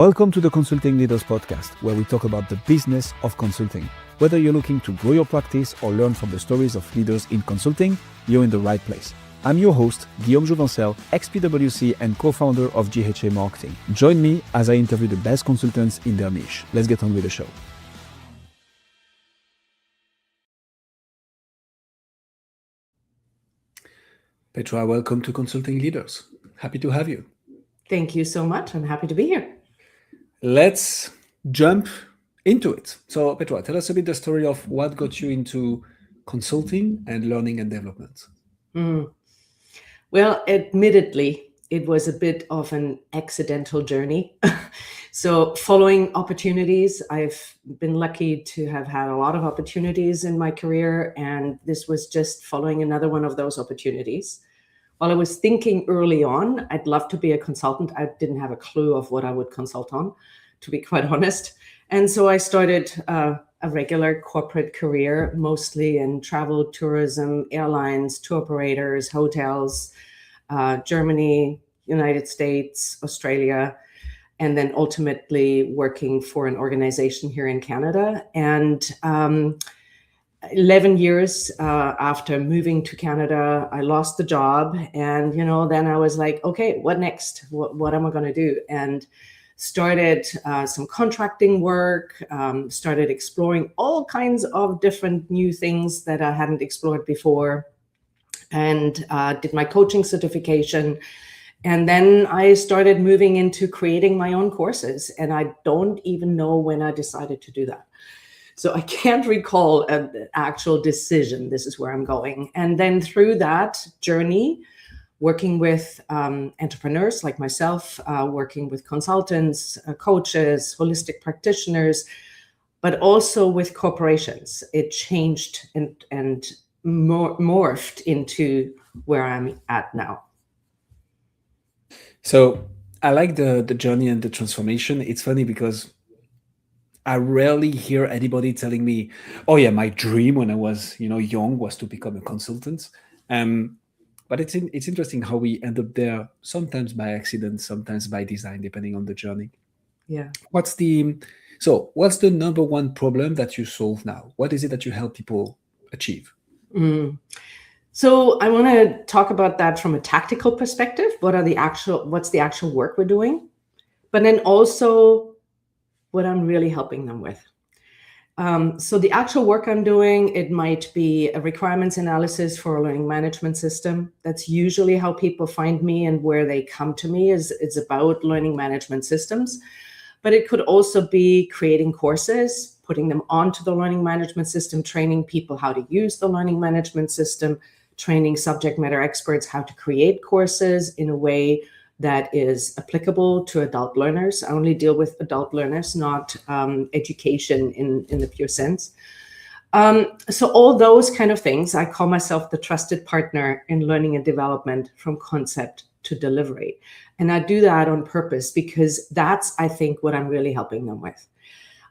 Welcome to the Consulting Leaders Podcast, where we talk about the business of consulting. Whether you're looking to grow your practice or learn from the stories of leaders in consulting, you're in the right place. I'm your host, Guillaume Jouvencel, ex-PwC and co-founder of GHA Marketing. Join me as I interview the best consultants in their niche. Let's get on with the show. Petra, welcome to Consulting Leaders. Happy to have you. Thank you so much. I'm happy to be here. Let's jump into it. So, Petra, tell us a bit the story of what got you into consulting and learning and development. Well, admittedly, it was a bit of an accidental journey. So following opportunities, I've been lucky to have had a lot of opportunities in my career, and this was just following another one of those opportunities. While I was thinking early on, I'd love to be a consultant. I didn't have a clue of what I would consult on, to be quite honest. And so I started a regular corporate career, mostly in travel, tourism, airlines, tour operators, hotels, Germany, United States, Australia, and then ultimately working for an organization here in Canada. And 11 years after moving to Canada, I lost the job. And, then I was like, okay, what next? What am I going to do? And started some contracting work, started exploring all kinds of different new things that I hadn't explored before, and did my coaching certification. And then I started moving into creating my own courses. And I don't even know when I decided to do that. So I can't recall an actual decision. This is where I'm going. And then through that journey, working with entrepreneurs like myself, working with consultants, coaches, holistic practitioners, but also with corporations, it changed and morphed into where I'm at now. So I like the journey and the transformation. It's funny because I rarely hear anybody telling me, oh yeah, my dream when I was, young was to become a consultant. But it's interesting how we end up there, sometimes by accident, sometimes by design, depending on the journey. Yeah. What's the number one problem that you solve now? What is it that you help people achieve? So I want to talk about that from a tactical perspective. What's the actual work we're doing? But then also what I'm really helping them with. So the actual work I'm doing, it might be a requirements analysis for a learning management system. That's usually how people find me, and where they come to me is it's about learning management systems. But it could also be creating courses, putting them onto the learning management system, training people how to use the learning management system, training subject matter experts how to create courses in a way that is applicable to adult learners. I only deal with adult learners, not education in the pure sense. So all those kind of things, I call myself the trusted partner in learning and development from concept to delivery. And I do that on purpose because that's, I think, what I'm really helping them with.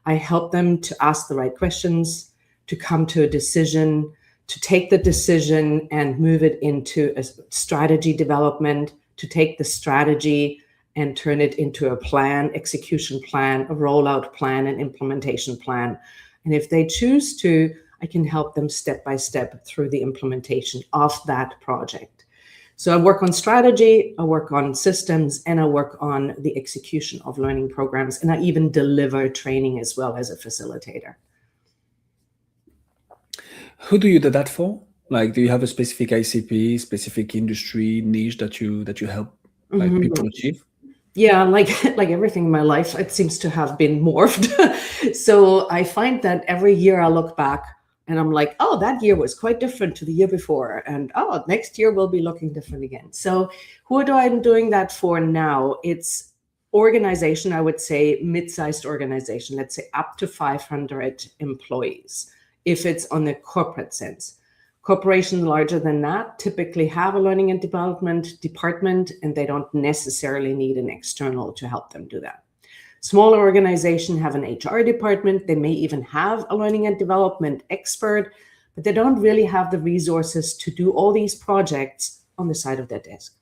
I help them to ask the right questions, to come to a decision, to take the decision and move it into a strategy development, to take the strategy and turn it into a plan, execution plan, a rollout plan, an implementation plan. And if they choose to, I can help them step by step through the implementation of that project. So I work on strategy, I work on systems, and I work on the execution of learning programs. And I even deliver training as well as a facilitator. Who do you do that for? Like, do you have a specific ICP, specific industry niche that you help people achieve? Yeah, like everything in my life, it seems to have been morphed. So I find that every year I look back and I'm like, oh, that year was quite different to the year before. And oh, next year will be looking different again. So who do I doing that for now? It's organization, I would say mid-sized organization, let's say up to 500 employees, if it's on the corporate sense. Corporations larger than that typically have a learning and development department, and they don't necessarily need an external to help them do that. Smaller organizations have an HR department. They may even have a learning and development expert, but they don't really have the resources to do all these projects on the side of their desk.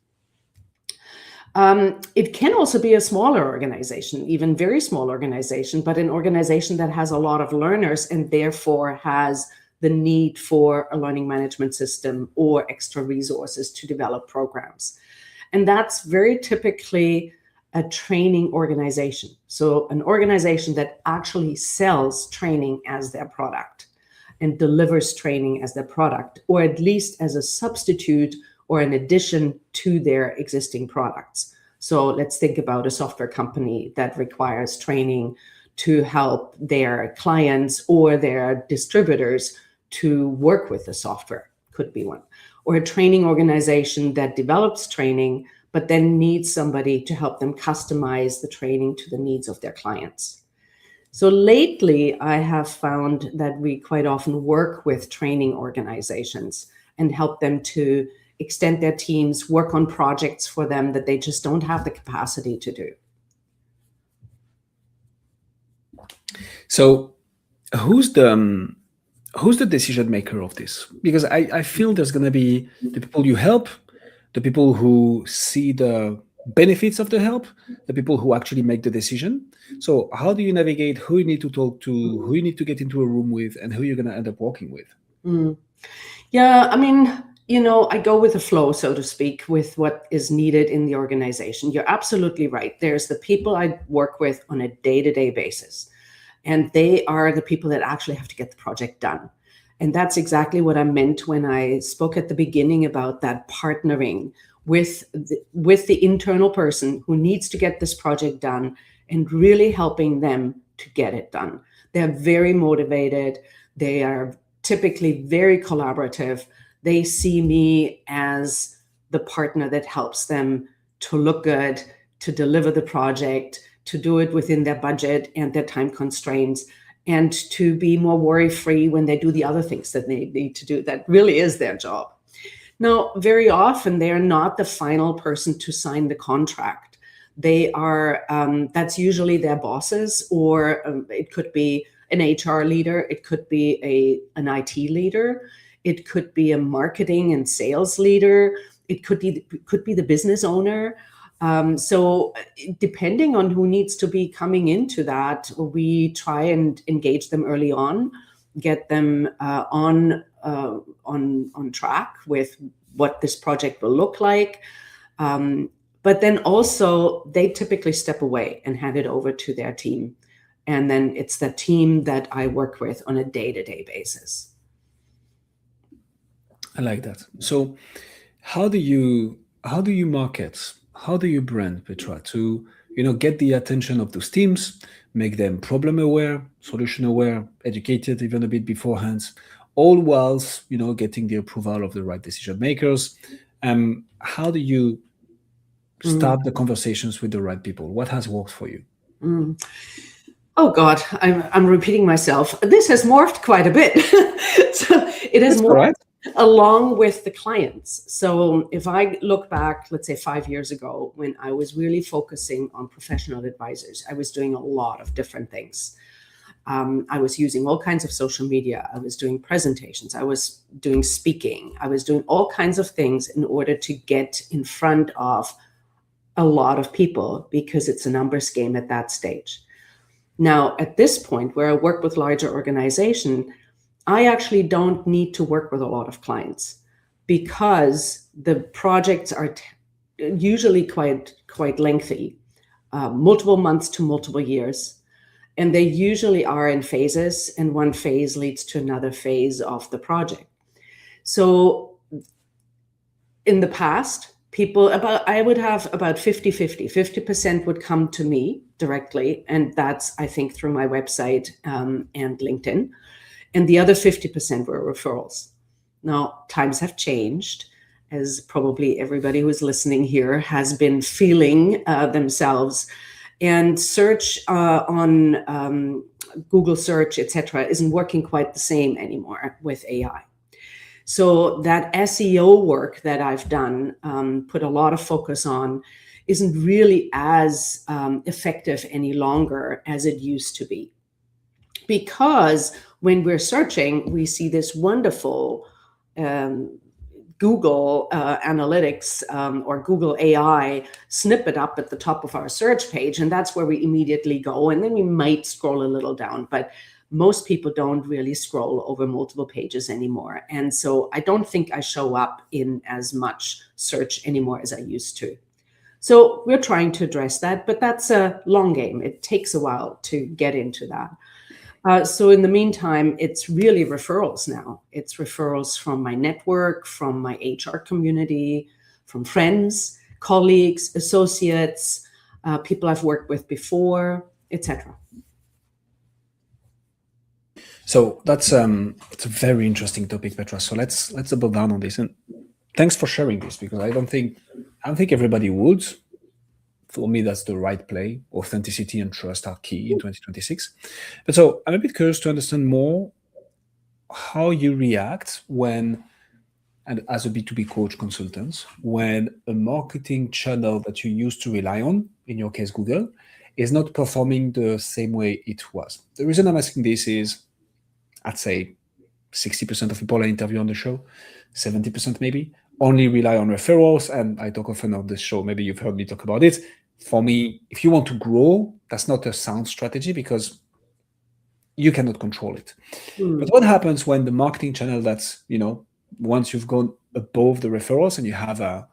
It can also be a smaller organization, even very small organization, but an organization that has a lot of learners and therefore has the need for a learning management system or extra resources to develop programs. And that's very typically a training organization. So an organization that actually sells training as their product and delivers training as their product, or at least as a substitute or an addition to their existing products. So let's think about a software company that requires training to help their clients or their distributors to work with the software, could be one. Or a training organization that develops training, but then needs somebody to help them customize the training to the needs of their clients. So lately, I have found that we quite often work with training organizations and help them to extend their teams, work on projects for them that they just don't have the capacity to do. So who's the decision maker of this? Because I feel there's going to be the people you help, the people who see the benefits of the help, the people who actually make the decision. So how do you navigate who you need to talk to, who you need to get into a room with, and who you're going to end up working with? Yeah, I mean, I go with the flow, so to speak, with what is needed in the organization. You're absolutely right. There's the people I work with on a day-to-day basis, and they are the people that actually have to get the project done. And that's exactly what I meant when I spoke at the beginning about that partnering with the internal person who needs to get this project done and really helping them to get it done. They're very motivated. They are typically very collaborative. They see me as the partner that helps them to look good, to deliver the project, to do it within their budget and their time constraints, and to be more worry-free when they do the other things that they need to do. That really is their job. Now, very often, they are not the final person to sign the contract. They are, that's usually their bosses, or it could be an HR leader, it could be an IT leader, it could be a marketing and sales leader, it could be the business owner. So depending on who needs to be coming into that, we try and engage them early on, get them on track with what this project will look like. But then also they typically step away and hand it over to their team. And then it's the team that I work with on a day-to-day basis. I like that. So how do you market? How do you brand, Petra, to get the attention of those teams, make them problem aware, solution aware, educated even a bit beforehand, all whilst getting the approval of the right decision makers? How do you start the conversations with the right people? What has worked for you? Oh God, I'm repeating myself. This has morphed quite a bit. So it has morphed along with the clients. So if I look back, let's say 5 years ago, when I was really focusing on professional advisors, I was doing a lot of different things. I was using all kinds of social media. I was doing presentations. I was doing speaking. I was doing all kinds of things in order to get in front of a lot of people, because it's a numbers game at that stage. Now, at this point where I work with larger organization, I actually don't need to work with a lot of clients, because the projects are usually quite lengthy, multiple months to multiple years. And they usually are in phases, and one phase leads to another phase of the project. So in the past, I would have about 50-50. 50% would come to me directly, and that's, I think, through my website and LinkedIn. And the other 50% were referrals. Now, times have changed, as probably everybody who is listening here has been feeling themselves. And search on Google search, etc., isn't working quite the same anymore with AI. So that SEO work that I've done, put a lot of focus on, isn't really as effective any longer as it used to be. Because when we're searching, we see this wonderful Google Analytics or Google AI snippet up at the top of our search page, and that's where we immediately go. And then we might scroll a little down, but most people don't really scroll over multiple pages anymore. And so I don't think I show up in as much search anymore as I used to. So we're trying to address that, but that's a long game. It takes a while to get into that. So in the meantime, it's really referrals now. It's referrals from my network, from my HR community, from friends, colleagues, associates, people I've worked with before, etc. So it's a very interesting topic, Petra. So let's double down on this. And thanks for sharing this, because I don't think everybody would. For me, that's the right play. Authenticity and trust are key in 2026. But so I'm a bit curious to understand more how you react when, and as a B2B coach consultant, when a marketing channel that you used to rely on, in your case, Google, is not performing the same way it was. The reason I'm asking this is, I'd say 60% of people I interview on the show, 70% maybe, only rely on referrals. And I talk often on this show, maybe you've heard me talk about it. For me, if you want to grow, that's not a sound strategy because you cannot control it. But what happens when the marketing channel that's, once you've gone above the referrals and you have a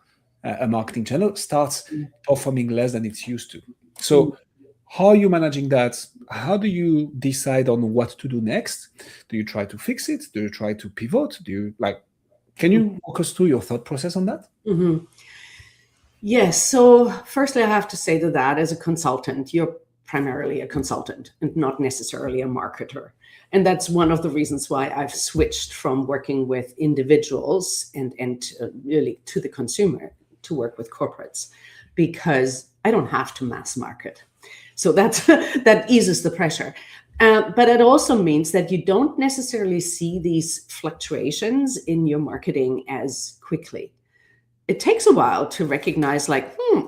marketing channel, starts performing less than it's used to? So how are you managing that? How do you decide on what to do next? Do you try to fix it? Do you try to pivot? Can you walk us through your thought process on that? Mm-hmm. Yes. So firstly, I have to say that as a consultant, you're primarily a consultant and not necessarily a marketer. And that's one of the reasons why I've switched from working with individuals and really to the consumer to work with corporates, because I don't have to mass market. So that eases the pressure. But it also means that you don't necessarily see these fluctuations in your marketing as quickly. It takes a while to recognize,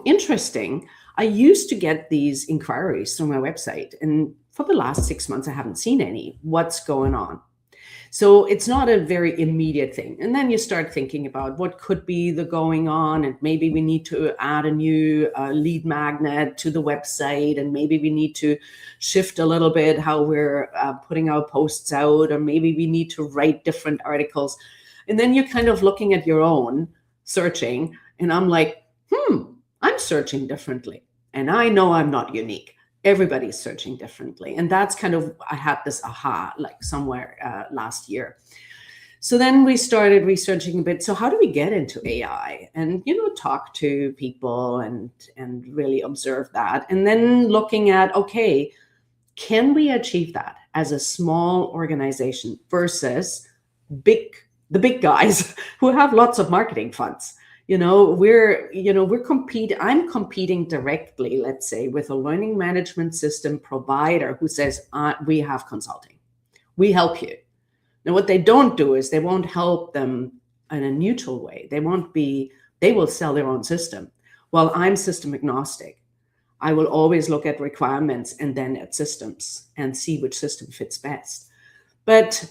interesting. I used to get these inquiries through my website, and for the last 6 months, I haven't seen any. What's going on? So it's not a very immediate thing. And then you start thinking about what could be the going on, and maybe we need to add a new lead magnet to the website, and maybe we need to shift a little bit how we're putting our posts out, or maybe we need to write different articles. And then you're kind of looking at your own searching, and I'm like, I'm searching differently. And I know I'm not unique. Everybody's searching differently. And that's kind of, I had this aha somewhere last year. So then we started researching a bit. So how do we get into AI? And, talk to people and really observe that. And then looking at, okay, can we achieve that as a small organization versus the big guys who have lots of marketing funds? I'm competing directly, let's say, with a learning management system provider who says, we have consulting. We help you. Now, what they don't do is they won't help them in a neutral way. They will sell their own system. While I'm system agnostic, I will always look at requirements and then at systems and see which system fits best. But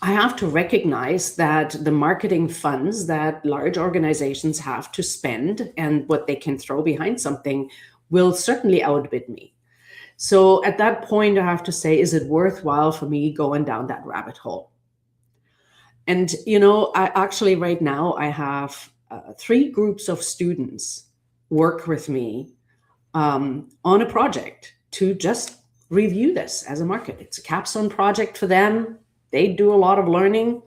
I have to recognize that the marketing funds that large organizations have to spend and what they can throw behind something will certainly outbid me. So at that point, I have to say, is it worthwhile for me going down that rabbit hole? And, I actually right now, I have 3 groups of students work with me on a project to just review this as a market. It's a capstone project for them. They do a lot of learning,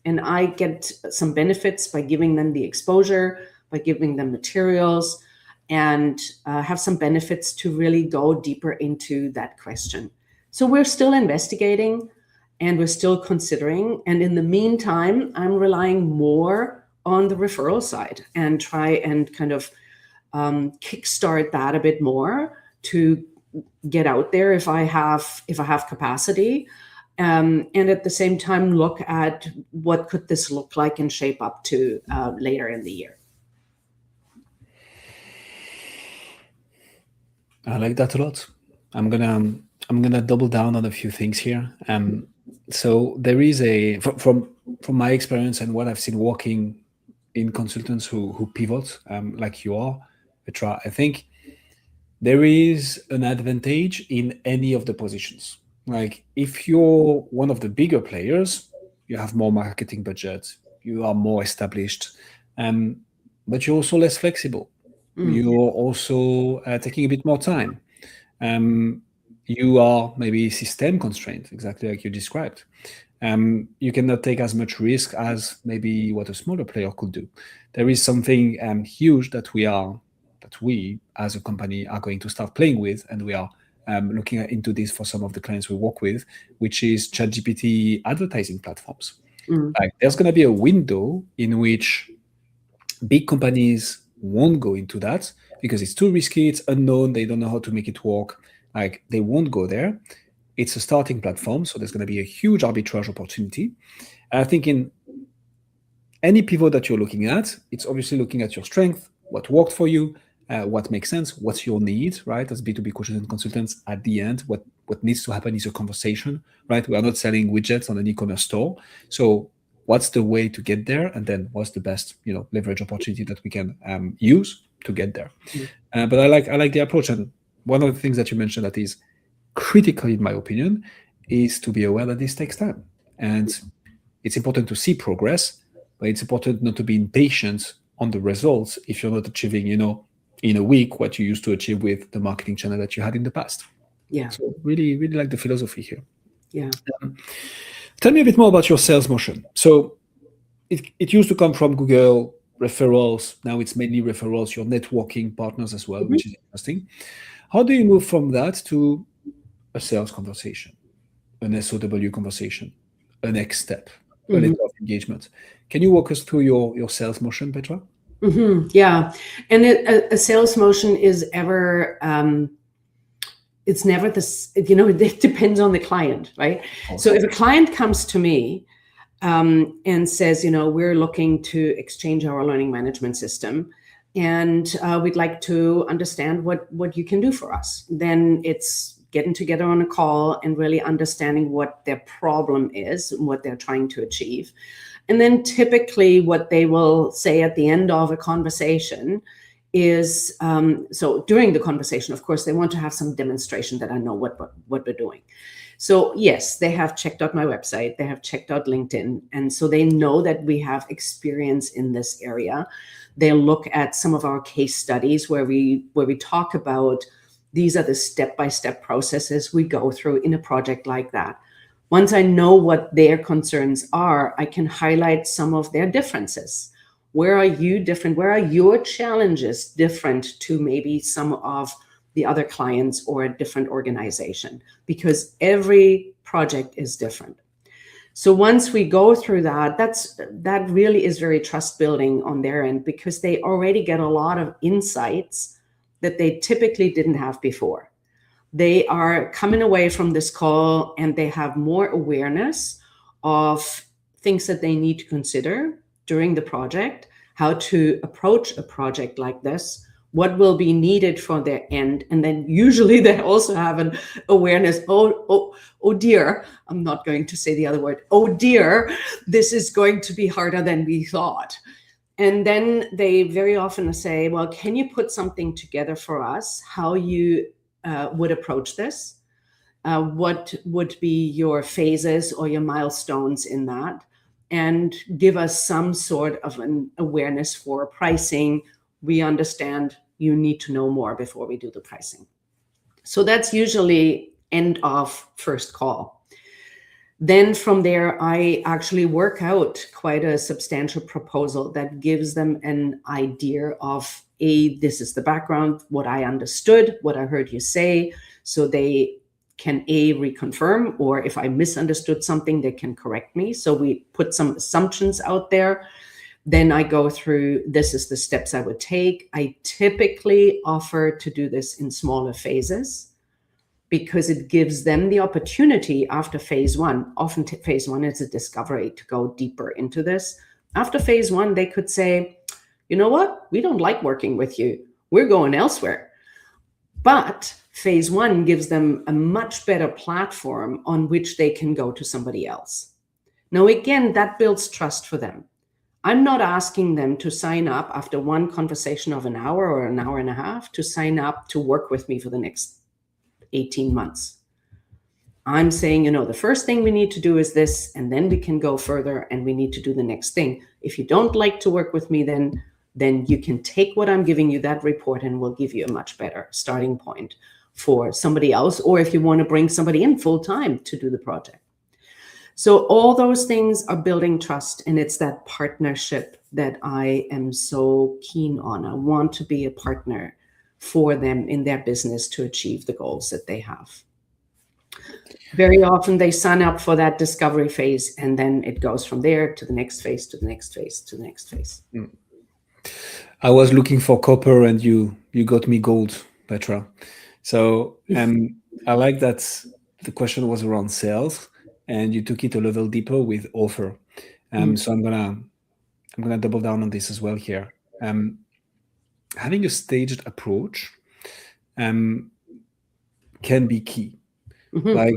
and I get some benefits by giving them the exposure, by giving them materials, and have some benefits to really go deeper into that question. So we're still investigating and we're still considering. And in the meantime, I'm relying more on the referral side and try and kind of kickstart that a bit more to get out there if I have capacity. And at the same time, look at what could this look like and shape up to later in the year. I like that a lot. I'm gonna double down on a few things here. So there is from my experience and what I've seen working in consultants who pivot like you are, Petra, I think there is an advantage in any of the positions. Like if you're one of the bigger players, you have more marketing budget, you are more established, um, but you're also less flexible. Mm. You're also taking a bit more time. Um, you are maybe system constrained, exactly like you described. You cannot take as much risk as maybe what a smaller player could do. There is something huge that we as a company are going to start playing with, and we are looking into this for some of the clients we work with, which is ChatGPT advertising platforms. Mm. Like, there's going to be a window in which big companies won't go into that because it's too risky, it's unknown, they don't know how to make it work. Like, they won't go there. It's a starting platform, so there's going to be a huge arbitrage opportunity. And I think in any pivot that you're looking at, it's obviously looking at your strength, what worked for you, what makes sense, what's your need, right? As B2B coaches and consultants, at the end, what needs to happen is a conversation, right? We are not selling widgets on an e-commerce store. So what's the way to get there? And then what's the best, leverage opportunity that we can use to get there? But I like the approach. And one of the things that you mentioned that is critical, in my opinion, is to be aware that this takes time. And it's important to see progress, but it's important not to be impatient on the results if you're not achieving, in a week what you used to achieve with the marketing channel that you had in the past. Yeah. So really, really like the philosophy here. Yeah. Tell me a bit more about your sales motion. So it used to come from Google referrals. Now it's mainly referrals, your networking partners as well, which is interesting. How do you move from that to a sales conversation, an SOW conversation, a next step, a letter of engagement? Can you walk us through your sales motion, Petra? Yeah. And a sales motion is ever, it's never this, it depends on the client, right? So if a client comes to me and says, we're looking to exchange our learning management system, and we'd like to understand what you can do for us, then it's getting together on a call and really understanding what their problem is and what they're trying to achieve. And then typically what they will say at the end of a conversation is, so during the conversation, of course, they want to have some demonstration that I know what we're doing. So yes, they have checked out my website, they have checked out LinkedIn, and so they know that we have experience in this area. They'll look at some of our case studies where we talk about these are the step-by-step processes we go through in a project like that. Once I know what their concerns are, I can highlight some of their differences. Where are you different? Where are your challenges different to maybe some of the other clients or a different organization? Because every project is different. So once we go through that really is very trust building on their end, because they already get a lot of insights that they typically didn't have before. They are coming away from this call and they have more awareness of things that they need to consider during the project, how to approach a project like this, what will be needed for their end. And then usually they also have an awareness, oh dear, I'm not going to say the other word, oh dear, this is going to be harder than we thought. And then they very often say, well, can you put something together for us, how you would approach this? What would be your phases or your milestones in that? And give us some sort of an awareness for pricing. We understand you need to know more before we do the pricing. So that's usually end of first call. Then from there, I actually work out quite a substantial proposal that gives them an idea of, this is the background, what I understood, what I heard you say, so they can reconfirm, or if I misunderstood something, they can correct me. So we put some assumptions out there. Then I go through, this is the steps I would take. I typically offer to do this in smaller phases, because it gives them the opportunity after phase one. Often phase one is a discovery to go deeper into this. After phase one, they could say, you know what? We don't like working with you. We're going elsewhere. But phase one gives them a much better platform on which they can go to somebody else. Now, again, that builds trust for them. I'm not asking them to sign up after one conversation of an hour or an hour and a half to sign up to work with me for the next 18 months. I'm saying, the first thing we need to do is this, and then we can go further and we need to do the next thing. If you don't like to work with me, then you can take what I'm giving you, that report, and we'll give you a much better starting point for somebody else, or if you want to bring somebody in full time to do the project. So all those things are building trust, and it's that partnership that I am so keen on. I want to be a partner for them in their business to achieve the goals that they have. Very often they sign up for that discovery phase, and then it goes from there to the next phase, to the next phase, to the next phase. I was looking for copper, and you got me gold, Petra. So I like that the question was around sales, and you took it a level deeper with offer. So I'm gonna double down on this as well here. Having a staged approach can be key. Like,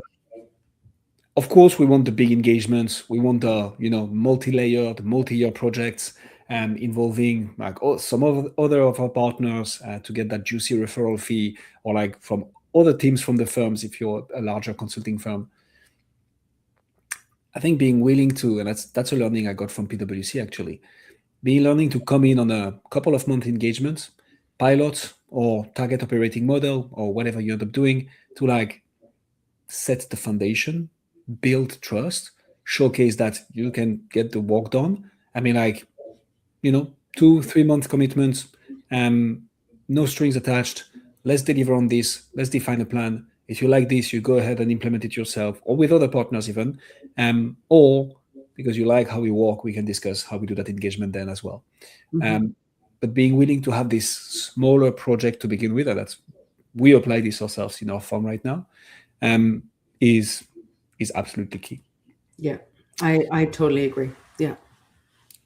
of course, we want the big engagements. We want the multi-layered, multi-year projects involving like some of other of our partners to get that juicy referral fee, or like from other teams from the firms if you're a larger consulting firm. I think being willing to, and that's a learning I got from PwC actually, learning to come in on a couple of month engagements, pilot or target operating model or whatever you end up doing to like set the foundation, build trust, showcase that you can get the work done. I mean, like, 2-3 month commitments, no strings attached. Let's deliver on this. Let's define a plan. If you like this, you go ahead and implement it yourself or with other partners even. Or because you like how we work, we can discuss how we do that engagement then as well. But being willing to have this smaller project to begin with, and that's, we apply this ourselves in our firm right now, is absolutely key. Yeah, I totally agree. Yeah.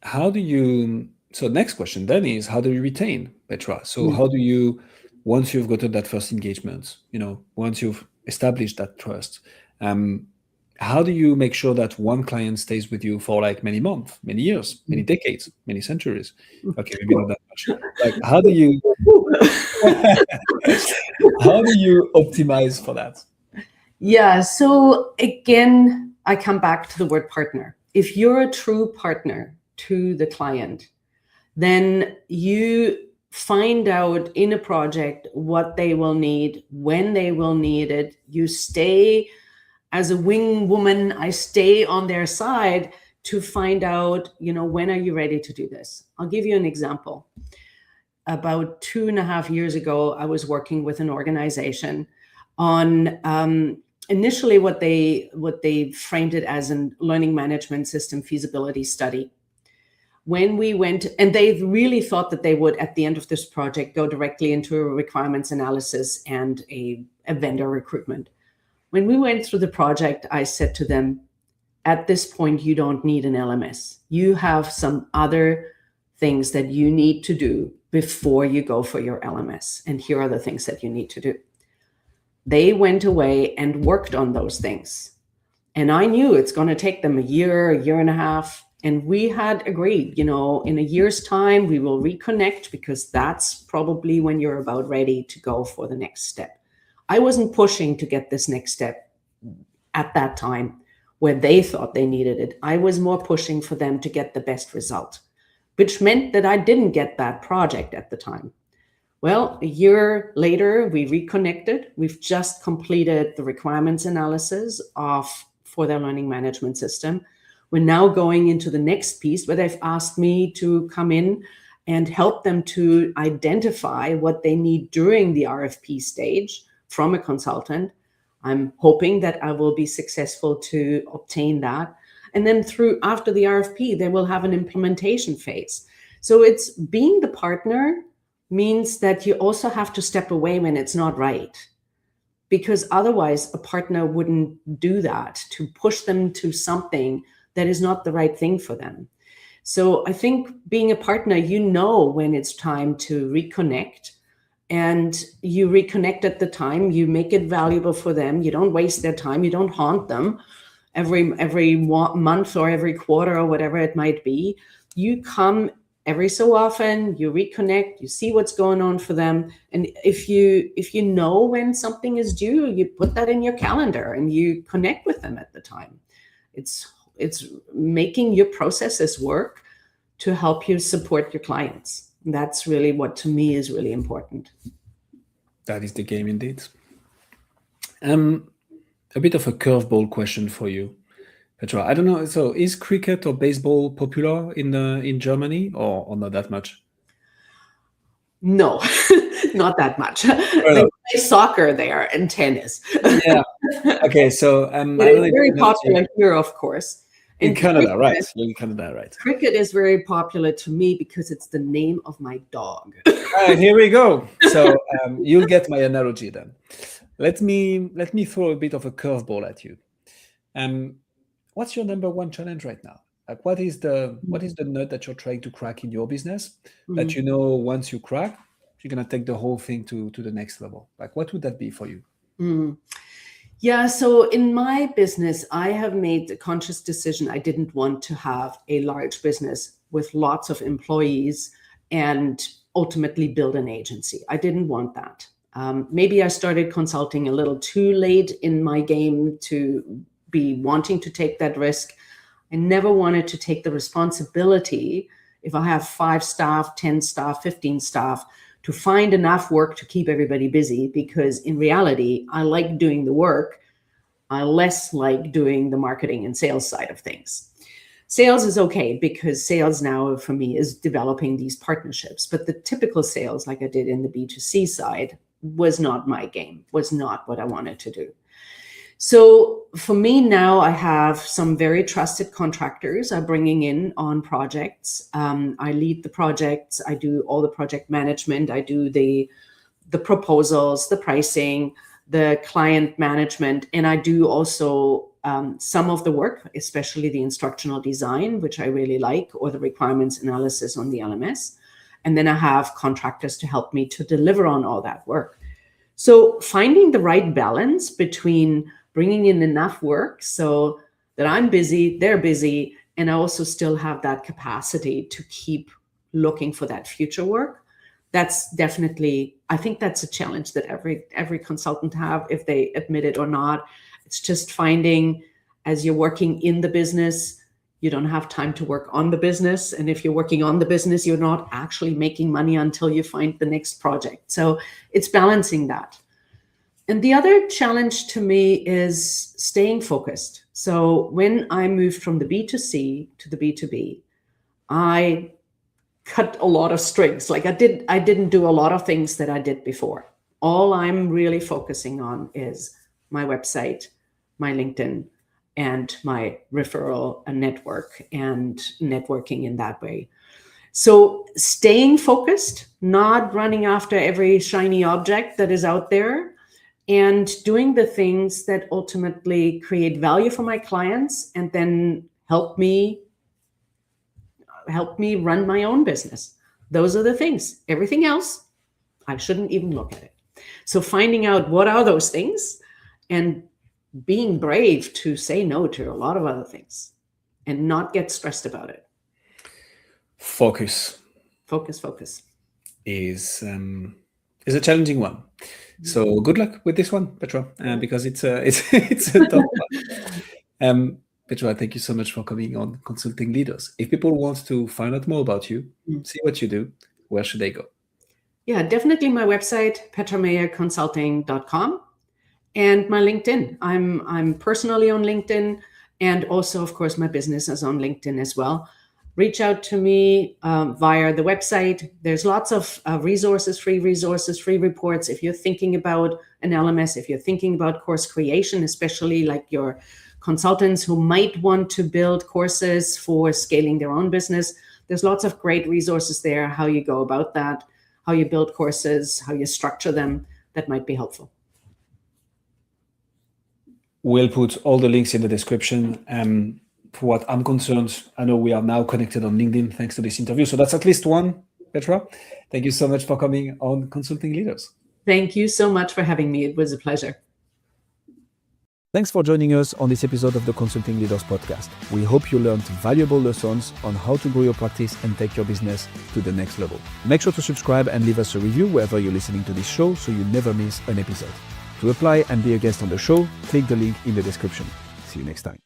So next question then is, how do you retain, Petra? So how do you, once you've gotten that first engagement, once you've established that trust, how do you make sure that one client stays with you for like many months, many years, many decades, many centuries? Okay, maybe not that much. Like, how do you optimize for that? Yeah, so again, I come back to the word partner. If you're a true partner to the client, then you find out in a project what they will need, when they will need it. You stay as a wing woman, I stay on their side to find out, when are you ready to do this? I'll give you an example. About 2.5 years ago, I was working with an organization on initially what they framed it as a learning management system feasibility study. When we went, and they really thought that they would, at the end of this project, go directly into a requirements analysis and a vendor recruitment. When we went through the project, I said to them, at this point, you don't need an LMS. You have some other things that you need to do before you go for your LMS. And here are the things that you need to do. They went away and worked on those things. And I knew it's going to take them a year and a half. And we had agreed, in a year's time, we will reconnect, because that's probably when you're about ready to go for the next step. I wasn't pushing to get this next step at that time where they thought they needed it. I was more pushing for them to get the best result, which meant that I didn't get that project at the time. Well, a year later, we reconnected. We've just completed the requirements analysis for their learning management system. We're now going into the next piece where they've asked me to come in and help them to identify what they need during the RFP stage from a consultant. I'm hoping that I will be successful to obtain that. And then after the RFP, they will have an implementation phase. So it's being the partner means that you also have to step away when it's not right, because otherwise a partner wouldn't do that, to push them to something that is not the right thing for them. So I think being a partner, when it's time to reconnect, and you reconnect at the time, you make it valuable for them. You don't waste their time. You don't haunt them every month or every quarter or whatever it might be. you come every so often, you reconnect, you see what's going on for them. And if you know when something is due, you put that in your calendar and you connect with them at the time. It's making your processes work to help you support your clients. That's really what to me is really important. That is the game indeed. A bit of a curveball question for you, Petra. I don't know. So, is cricket or baseball popular in Germany, or not that much? No, not that much. They play soccer there and tennis. Yeah. Okay. So, it's very popular here, of course. In Canada, right? In Canada, right? Cricket is very popular to me because it's the name of my dog. All right, here we go. So you'll get my analogy then. Let me throw a bit of a curveball at you. What's your number one challenge right now? Like, what is the nut that you're trying to crack in your business that you know once you crack, you're gonna take the whole thing to the next level? Like, what would that be for you? Yeah, so in my business, I have made the conscious decision. I didn't want to have a large business with lots of employees and ultimately build an agency. I didn't want that. Maybe I started consulting a little too late in my game to be wanting to take that risk. I never wanted to take the responsibility if I have 5 staff, 10 staff, 15 staff, to find enough work to keep everybody busy, because in reality, I like doing the work. I less like doing the marketing and sales side of things. Sales is okay because sales now for me is developing these partnerships, but the typical sales like I did in the B2C side was not my game, was not what I wanted to do. So for me now, I have some very trusted contractors I'm bringing in on projects. I lead the projects. I do all the project management. I do the proposals, the pricing, the client management, and I do also some of the work, especially the instructional design, which I really like, or the requirements analysis on the LMS. And then I have contractors to help me to deliver on all that work. So finding the right balance between bringing in enough work so that I'm busy, they're busy, and I also still have that capacity to keep looking for that future work. That's definitely, I think that's a challenge that every consultant have, if they admit it or not. It's just finding, as you're working in the business, you don't have time to work on the business. And if you're working on the business, you're not actually making money until you find the next project. So it's balancing that. And the other challenge to me is staying focused. So when I moved from the B2C to the B2B, I cut a lot of strings. Like I didn't do a lot of things that I did before. All I'm really focusing on is my website, my LinkedIn, and my referral network and networking in that way. So staying focused, not running after every shiny object that is out there, and doing the things that ultimately create value for my clients and then help me run my own business. Those are the things. Everything else, I shouldn't even look at it. So finding out what are those things and being brave to say no to a lot of other things and not get stressed about it. Focus is a challenging one. So good luck with this one, Petra, because it's a tough one. Petra, thank you so much for coming on Consulting Leaders. If people want to find out more about you, see what you do, where should they go? Yeah, definitely my website, petramayerconsulting.com, and my LinkedIn. I'm personally on LinkedIn, and also, of course, my business is on LinkedIn as well. Reach out to me via the website. There's lots of resources, free reports. If you're thinking about an LMS, if you're thinking about course creation, especially like your consultants who might want to build courses for scaling their own business, there's lots of great resources there, how you go about that, how you build courses, how you structure them. That might be helpful. We'll put all the links in the description. For what I'm concerned, I know we are now connected on LinkedIn thanks to this interview. So that's at least one, Petra. Thank you so much for coming on Consulting Leaders. Thank you so much for having me. It was a pleasure. Thanks for joining us on this episode of the Consulting Leaders Podcast. We hope you learned valuable lessons on how to grow your practice and take your business to the next level. Make sure to subscribe and leave us a review wherever you're listening to this show so you never miss an episode. To apply and be a guest on the show, click the link in the description. See you next time.